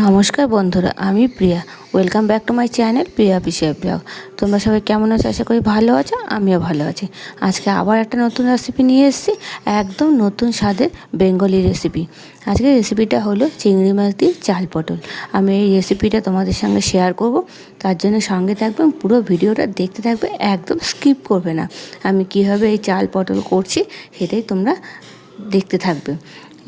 নমস্কার বন্ধুরা, আমি Priya. Welcome back to my channel Priya PCR blog. তোমরা সবাই কেমন আছো? আশা করি ভালো আছো, আমিও ভালো আছি। আজকে আবার একটা নতুন রেসিপি নিয়ে এসেছি, একদম নতুন স্বাদের বেঙ্গলি রেসিপি। আজকে রেসিপিটা হলো চিংড়ি মাছ দিয়ে চাল পটল। আমি এই রেসিপিটা তোমাদের সঙ্গে শেয়ার করব, তার জন্য সঙ্গে থাকবে, পুরো ভিডিওটা দেখতে থাকবে, একদম স্কিপ করবে না। আমি কীভাবে এই চাল পটল করছি সেটাই তোমরা দেখতে থাকবে।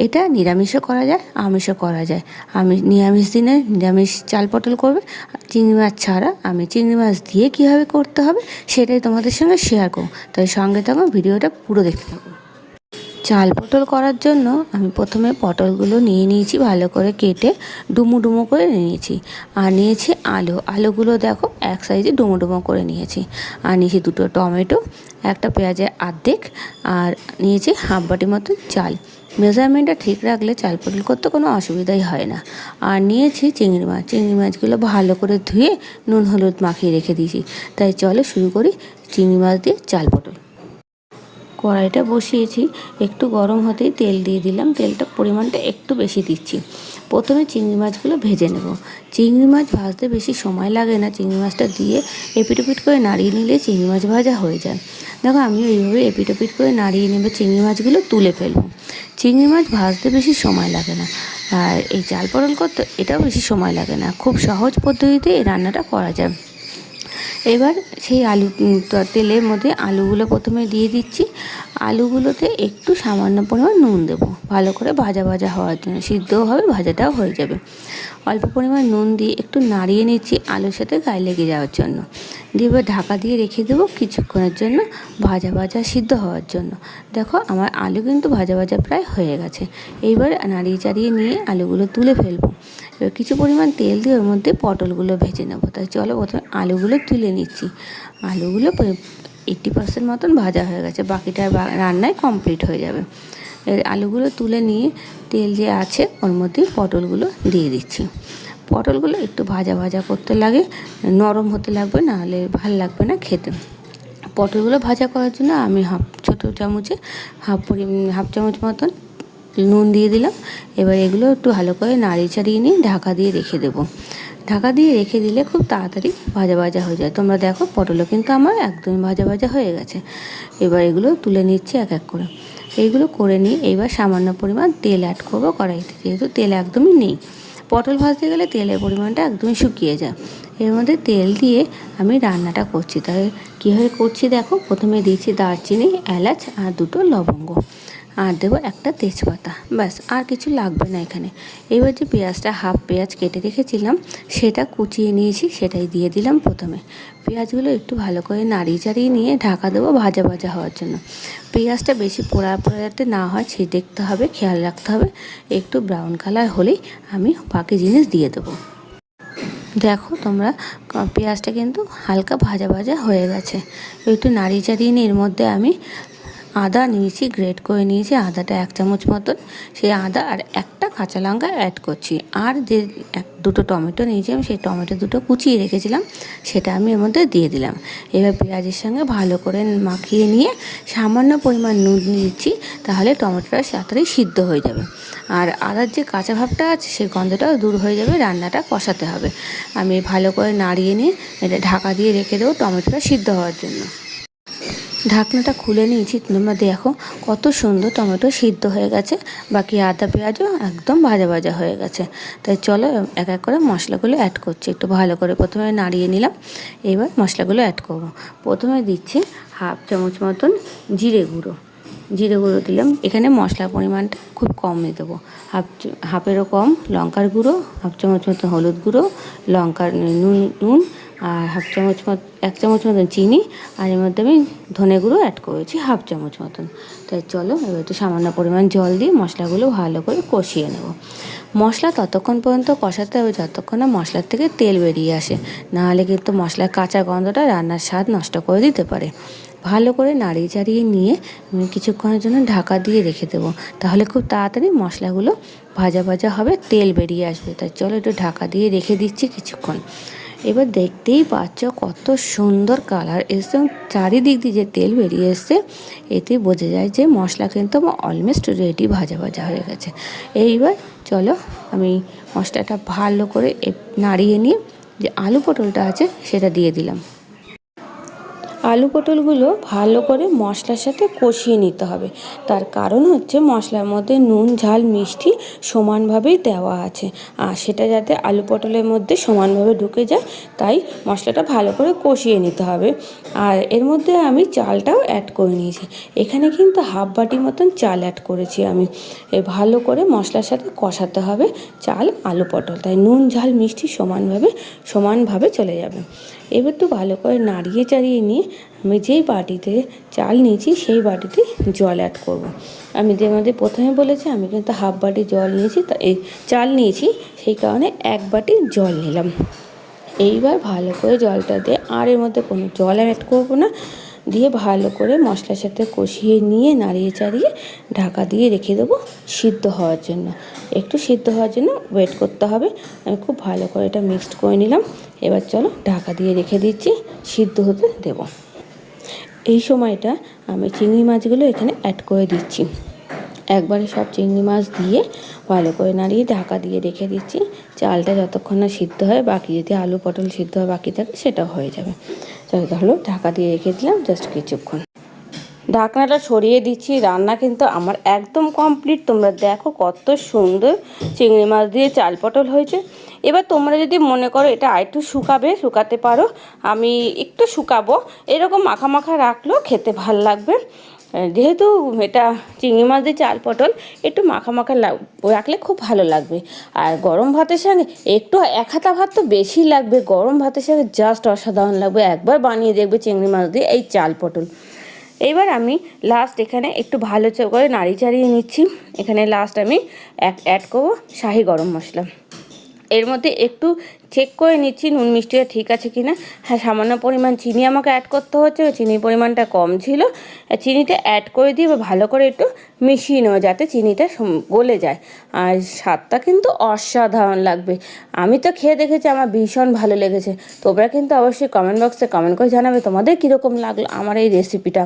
এটা নিরামিষও করা যায়, আমিষও করা যায়। আমি নিরামিষ দিনে নিরামিষ চাল পটল করবে, চিংড়ি মাছ ছাড়া আমি চিংড়ি মাছ দিয়ে কীভাবে করতে হবে সেটাই তোমাদের সঙ্গে শেয়ার করব। তাই সঙ্গে থাকো, ভিডিওটা পুরো দেখতে থাকো। চাল পটল করার জন্য আমি প্রথমে পটলগুলো নিয়ে নিয়েছি, ভালো করে কেটে ডুমো ডুমো করে নিয়েছি। আর নিয়েছি আলুগুলো দেখো এক সাইজে ডুমো ডুমো করে নিয়েছি। আর নিয়েছি দুটো টমেটো, একটা পেঁয়াজের অর্ধেক, আর নিয়েছি হাফ বাটি মতো চাল। মেজারমেন্টটা ঠিক রাখলে চাল পটল করতে কোনো অসুবিধাই হয় না। আর নিয়েছি চিংড়ি মাছগুলো ভালো করে ধুয়ে নুন হলুদ মাখিয়ে রেখে দিয়েছি। তাই চলো শুরু করি চিংড়ি মাছ দিয়ে চাল পটল। কড়াইটা বসিয়েছি, একটু গরম হতেই তেল দিয়ে দিলাম। তেলটা পরিমাণটা একটু বেশি দিচ্ছি। প্রথমে চিংড়ি মাছগুলো ভেজে নেব। চিংড়ি মাছ ভাজতে বেশি সময় লাগে না। চিংড়ি মাছটা দিয়ে এপিট ওপিট করে নাড়িয়ে নিলে চিংড়ি মাছ ভাজা হয়ে যায়। দেখো আমি এইভাবে এপিট ওপিট করে নাড়িয়ে নেব, চিংড়ি মাছগুলো তুলে ফেলবো। চিংড়ি মাছ ভাজতে বেশি সময় লাগে না, আর এই চাল পটল করতে এটাও বেশি সময় লাগে না। খুব সহজ পদ্ধতিতে এই রান্নাটা করা যায়। এবার সেই তেলের মধ্যে আলুগুলো প্রথমে দিয়ে দিচ্ছি। আলুগুলোতে একটু সামান্য পরিমাণ নুন দেবো, ভালো করে ভাজা ভাজা হওয়ার জন্য, সিদ্ধও হবে, ভাজাটাও হয়ে যাবে। অল্প পরিমাণ নুন দিয়ে একটু নাড়িয়ে নিচ্ছি আলুর সাথে গায়ে লেগে যাওয়ার জন্য। দিয়ে এবার ঢাকা দিয়ে রেখে দেবো কিছুক্ষণের জন্য, ভাজা ভাজা সিদ্ধ হওয়ার জন্য। দেখো আমার আলু কিন্তু ভাজা ভাজা প্রায় হয়ে গেছে। এইবার নাড়িয়ে চাড়িয়ে নিয়ে আলুগুলো তুলে ফেলবো। এবার কিছু পরিমাণ তেল দিয়ে ওর মধ্যে পটলগুলো ভেজে নেবো। তাই চলো প্রথমে আলুগুলো তুলে নিচ্ছি। আলুগুলো 80% মতন ভাজা হয়ে গেছে, বাকিটা রান্নায় কমপ্লিট হয়ে যাবে। আলুগুলো তুলে নিয়ে তেল যে আছে ওর মধ্যে পটলগুলো দিয়ে দিচ্ছি। পটলগুলো একটু ভাজা ভাজা করতে লাগে, নরম হতে লাগবে, নাহলে ভাল লাগবে না খেতে। পটলগুলো ভাজা করার জন্য আমি ছোটো চামচে হাফ চামচ মতন নুন দিয়ে দিলাম। এবার এগুলো একটু ভালো করে নাড়িয়ে চাড়িয়ে নিয়ে ঢাকা দিয়ে রেখে দেবো। ঢাকা দিয়ে রেখে দিলে খুব তাড়াতাড়ি ভাজা ভাজা হয়ে যায়। তোমরা দেখো পটলও কিন্তু আমার একদমই ভাজা ভাজা হয়ে গেছে। এবার এগুলো তুলে নিচ্ছি এক এক করে। এইগুলো করে নিয়ে এবার সামান্য পরিমাণ তেল অ্যাড করবো কড়াইতে, যেহেতু তেল একদমই নেই। পটল ভাজতে গেলে তেলের পরিমাণটা একদমই শুকিয়ে যায়। এর মধ্যে তেল দিয়ে আমি রান্নাটা করছি। তাই কীভাবে করছি দেখো, প্রথমে দিয়েছি দারচিনি, এলাচ আর দুটো লবঙ্গ, আর দেবো একটা তেজপাতা, ব্যাস, আর কিছু লাগবে না এখানে। এবার যে পেঁয়াজটা হাফ পেঁয়াজ কেটে রেখেছিলাম সেটা কুচিয়ে নিয়েছি, সেটাই দিয়ে দিলাম প্রথমে। পেঁয়াজগুলো একটু ভালো করে নাড়িয়ে চাড়িয়ে নিয়ে ঢাকা দেবো ভাজা ভাজা হওয়ার জন্য। পেঁয়াজটা বেশি পোড়া পোড়া যাতে না হয় সে দেখতে হবে, খেয়াল রাখতে হবে। একটু ব্রাউন কালার হলেই আমি বাকি জিনিস দিয়ে দেবো। দেখো তোমরা পেঁয়াজটা কিন্তু হালকা ভাজা ভাজা হয়ে গেছে। একটু নাড়িয়ে চাড়িয়ে নিয়ে এর মধ্যে আমি আদা নিয়েছি, গ্রেট করে নিয়েছি আদাটা 1 চামচ মতন। সেই আদা আর একটা কাঁচা লঙ্কা অ্যাড করছি। আর যে দুটো টমেটো নিয়েছি আমি, সেই টমেটো দুটো কুচিয়ে রেখেছিলাম সেটা আমি এর মধ্যে দিয়ে দিলাম। এবার পেঁয়াজের সঙ্গে ভালো করে মাখিয়ে নিয়ে সামান্য পরিমাণ নুন দিচ্ছি, তাহলে টমেটোটা তাড়াতাড়ি সিদ্ধ হয়ে যাবে। আর আদার যে কাঁচা ভাবটা আছে সেই গন্ধটাও দূর হয়ে যাবে। রান্নাটা কষাতে হবে। আমি ভালো করে নাড়িয়ে নিয়ে এটা ঢাকা দিয়ে রেখে দেবো টমেটোটা সিদ্ধ হওয়ার জন্য। ঢাকনাটা খুলে নিয়েছি, তোমরা দেখো কত সুন্দর টমেটো সিদ্ধ হয়ে গেছে। বাকি আদা পেঁয়াজও একদম ভাজা ভাজা হয়ে গেছে। তাই চলো এক এক করে মশলাগুলো অ্যাড করছি। একটু ভালো করে প্রথমে নাড়িয়ে নিলাম। এবার মশলাগুলো অ্যাড করব। প্রথমে দিচ্ছি হাফ চামচ মতন জিরে গুঁড়ো দিলাম। এখানে মশলার পরিমাণটা খুব কমই দেবো, হাফেরও কম। লঙ্কার গুঁড়ো হাফ চামচ মতন, হলুদ গুঁড়ো, লঙ্কার নুন আর 1 চামচ মতন চিনি। আর এর মধ্যে আমি ধনে গুঁড়ো অ্যাড করেছি হাফ চামচ মতন। তাই চলো এবার একটু সামান্য পরিমাণ জল দিয়ে মশলাগুলো ভালো করে কষিয়ে নেব। মশলা ততক্ষণ পর্যন্ত কষাতে হবে যতক্ষণ না মশলার থেকে তেল বেরিয়ে আসে, নাহলে কিন্তু মশলার কাঁচা গন্ধটা রান্নার স্বাদ নষ্ট করে দিতে পারে। ভালো করে নাড়িয়ে চাড়িয়ে নিয়ে আমি কিছুক্ষণের জন্য ঢাকা দিয়ে রেখে দেবো, তাহলে খুব তাড়াতাড়ি মশলাগুলো ভাজা ভাজা হবে, তেল বেরিয়ে আসবে। তাই চলো একটু ঢাকা দিয়ে রেখে দিচ্ছি কিছুক্ষণ। এবার দেখতেই পাচ্ছ কত সুন্দর কালার এসে, চারিদিক দিয়ে যে তেল বেরিয়ে এসছে, এতে বোঝা যায় যে মশলা কিন্তু আমার অলমোস্ট রেডি, ভাজা ভাজা হয়ে গেছে। এইবার চলো আমি মশলাটা ভালো করে নাড়িয়ে নিয়ে যে আলু পটলটা আছে সেটা দিয়ে দিলাম। আলু পটলগুলো ভালো করে মশলার সাথে কষিয়ে নিতে হবে। তার কারণ হচ্ছে মশলার মধ্যে নুন ঝাল মিষ্টি সমানভাবেই দেওয়া আছে, আর সেটা যাতে আলু পটলের মধ্যে সমানভাবে ঢুকে যায়, তাই মশলাটা ভালো করে কষিয়ে নিতে হবে। আর এর মধ্যে আমি চালটাও অ্যাড করে নিয়েছি। এখানে কিন্তু হাফ বাটি মতন চাল অ্যাড করেছি আমি। ভালো করে মশলার সাথে কষাতে হবে চাল আলু পটল, তাই নুন ঝাল মিষ্টি সমানভাবে চলে যাবে। এবার একটু ভালো করে নাড়িয়ে চাড়িয়ে নিয়ে আমি যেই বাটিতে চাল নিয়েছি সেই বাটিতে জল অ্যাড করব। আমি যে মধ্যে প্রথমে বলেছি আমি কিন্তু হাফ বাটি জল নিয়েছি, তা এই চাল নিয়েছি সেই কারণে 1 বাটি জল নিলাম। এইবার ভালো করে জলটা দিয়ে, আর এর মধ্যে কোনো জল অ্যাড করব না, দিয়ে ভালো করে মশলার সাথে কষিয়ে নিয়ে নাড়িয়ে চাড়িয়ে ঢাকা দিয়ে রেখে দেবো সিদ্ধ হওয়ার জন্য। একটু সিদ্ধ হওয়ার জন্য ওয়েট করতে হবে। আমি খুব ভালো করে এটা মিক্সড করে নিলাম। এবার চলো ঢাকা দিয়ে রেখে দিচ্ছি, সিদ্ধ হতে দেব। এই সময়টা আমি চিংড়ি মাছগুলো এখানে অ্যাড করে দিচ্ছি। একবারে সব চিংড়ি মাছ দিয়ে ভালো করে নাড়িয়ে ঢাকা দিয়ে রেখে দিচ্ছি। চালটা যতক্ষণ না সিদ্ধ হয়, বাকি যদি আলু পটল সিদ্ধ হয় বাকি থাকে সেটাও হয়ে যাবে। চলো তাহলে ঢাকা দিয়ে রেখে দিলাম জাস্ট কিছুক্ষণ। ঢাকনাটা সরিয়ে দিচ্ছি। রান্না কিন্তু আমার একদম কমপ্লিট। তোমরা দেখো কত সুন্দর চিংড়ি মাছ দিয়ে চাল পটল হয়েছে। এবার তোমরা যদি মনে করো এটা আরেকটু শুকাতে পারো। আমি একটু শুকাবো, এরকম মাখা মাখা রাখলেও খেতে ভাল লাগবে। যেহেতু এটা চিংড়ি মাছ দিয়ে চাল পটল, একটু মাখা মাখা রাখলে খুব ভালো লাগবে। আর গরম ভাতের সঙ্গে একটু 1 হাতা ভাত তো বেশি লাগবে, গরম ভাতের সঙ্গে জাস্ট অসাধারণ লাগবে। একবার বানিয়ে দেখবে চিংড়ি মাছ দিয়ে এই চাল পটল। এইবার আমি লাস্ট এখানে একটু ভালো করে নাড়ি চাড়িয়ে নিচ্ছি। এখানে লাস্ট আমি অ্যাড করবো শাহি গরম মশলা। এর মধ্যে একটু চেক করে নিচ্ছি নুন মিষ্টিটা ঠিক আছে কি না। হ্যাঁ, সামান্য পরিমাণ চিনি আমাকে অ্যাড করতে হচ্ছে, চিনির পরিমাণটা কম ছিল। চিনিটা অ্যাড করে দিয়ে ভালো করে একটু মিশিয়ে নেওয়া যাতে চিনিটা গলে যায়। আর স্বাদটা কিন্তু অসাধারণ লাগবে। আমি তো খেয়ে দেখেছি, আমার ভীষণ ভালো লেগেছে। তোমরা কিন্তু অবশ্যই কমেন্ট বক্সে কমেন্ট করে জানাবে তোমাদের কীরকম লাগলো আমার এই রেসিপিটা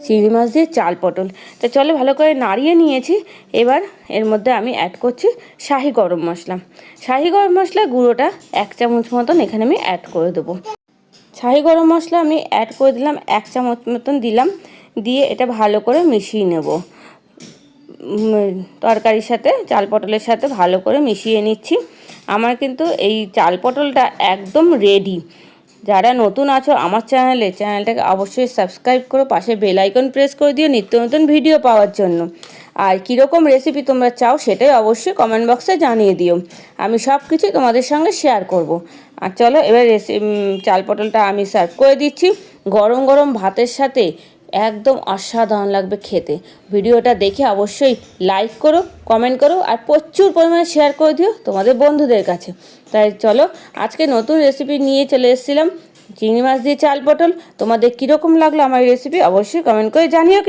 চিংড়ি মাছ দিয়ে চাল পটল। তো চলো ভালো করে নাড়িয়ে নিয়েছি। এবার এর মধ্যে আমি অ্যাড করছি শাহি গরম মশলা। শাহি গরম মশলা গুঁড়োটা 1 চামচ মতন এখানে আমি অ্যাড করে দেবো। শাহি গরম মশলা আমি অ্যাড করে দিলাম, 1 চামচ মতন দিলাম। দিয়ে এটা ভালো করে মিশিয়ে নেব। তরকারির সাথে চাল পটলের সাথে ভালো করে মিশিয়ে নিচ্ছি। আমার কিন্তু এই চাল পটলটা একদম রেডি। যারা নতুন আছো আমার চ্যানেলটাকে অবশ্যই সাবস্ক্রাইব করো, পাশে বেল আইকন প্রেস করে দিও নিত্য নতুন ভিডিও পাওয়ার জন্য। আর কীরকম রেসিপি তোমরা চাও সেটাই অবশ্যই কমেন্ট বক্সে জানিয়ে দিও। আমি সব কিছুই তোমাদের সঙ্গে শেয়ার করব। আর চলো এবার চাল পটলটা আমি সার্ভ করে দিচ্ছি গরম গরম ভাতের সাথে। একদম অসাধারণ লাগবে খেতে। ভিডিওটা দেখে অবশ্যই লাইক করো, কমেন্ট করো, আর প্রচুর পরিমাণে শেয়ার করে দিও তোমাদের বন্ধুদের কাছে। তাই চলো আজকে নতুন রেসিপি নিয়ে চলে এসেছিলাম চিংড়ি মাছ দিয়ে চাল পটল। তোমাদের কীরকম লাগলো আমার রেসিপি অবশ্যই কমেন্ট করে জানিও।